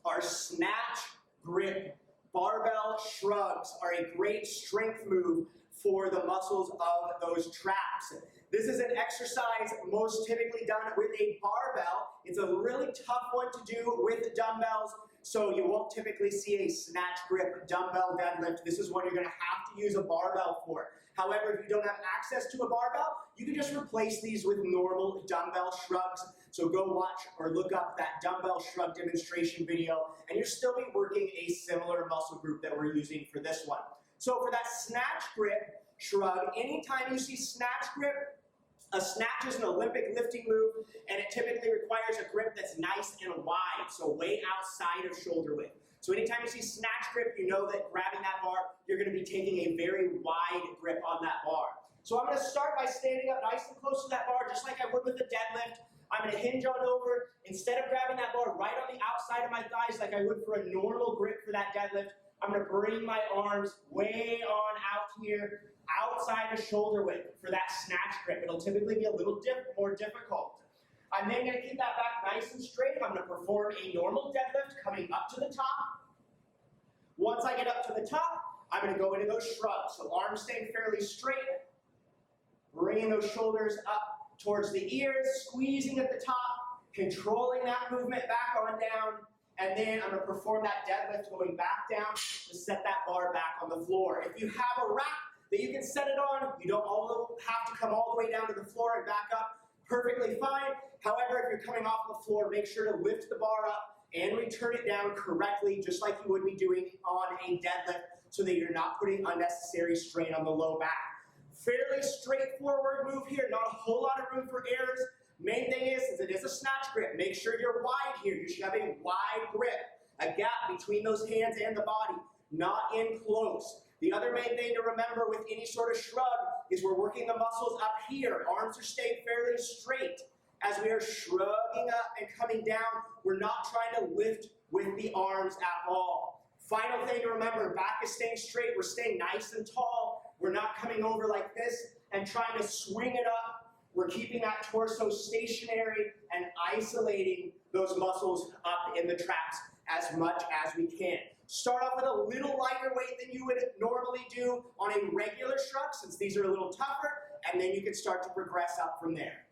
Our snatch, grip, barbell shrugs are a great strength move for the muscles of those traps. This is an exercise most typically done with a barbell. It's a really tough one to do with dumbbells, so you won't typically see a snatch grip dumbbell deadlift. This is one you're going to have to use a barbell for. However, if you don't have access to a barbell, you can just replace these with normal dumbbell shrugs. So go watch or look up that dumbbell shrug demonstration video, and you'll still be working a similar muscle group that we're using for this one. So for that snatch grip shrug, anytime you see snatch grip, a snatch is an Olympic lifting move, and it typically requires a grip that's nice and wide, so way outside of shoulder width. So anytime you see snatch grip, you know that grabbing that bar, you're going to be taking a very wide grip on that bar. So I'm going to start by standing up nice and close to that bar, just like I would with a deadlift. I'm going to hinge on over. Instead of grabbing that bar right on the outside of my thighs like I would for a normal grip for that deadlift, I'm going to bring my arms way on out here, outside of shoulder width for that snatch grip. It'll typically be a little more difficult. I'm then going to keep that back nice and straight. I'm going to perform a normal deadlift coming up to the top. Once I get up to the top, I'm going to go into those shrugs. So arms staying fairly straight, bringing those shoulders up towards the ears, squeezing at the top, controlling that movement back on down. And then I'm going to perform that deadlift going back down to set that bar back on the floor. If you have a rack that you can set it on, you don't have to come all the way down to the floor and back up. Perfectly fine. However, if you're coming off the floor, make sure to lift the bar up and return it down correctly, just like you would be doing on a deadlift, so that you're not putting unnecessary strain on the low back. Fairly straightforward move here, not a whole lot of room for errors. Main thing is, since it is a snatch grip, make sure you're wide here. You should have a wide grip, a gap between those hands and the body, not in close. The other main thing to remember with any sort of shrug is we're working the muscles up here. Arms are staying fairly straight. As we are shrugging up and coming down, we're not trying to lift with the arms at all. Final thing to remember, back is staying straight. We're staying nice and tall. We're not coming over like this and trying to swing it up. We're keeping that torso stationary and isolating those muscles up in the traps as much as we can. Start off with a little lighter weight than you would normally do on a regular shrug, since these are a little tougher, and then you can start to progress up from there.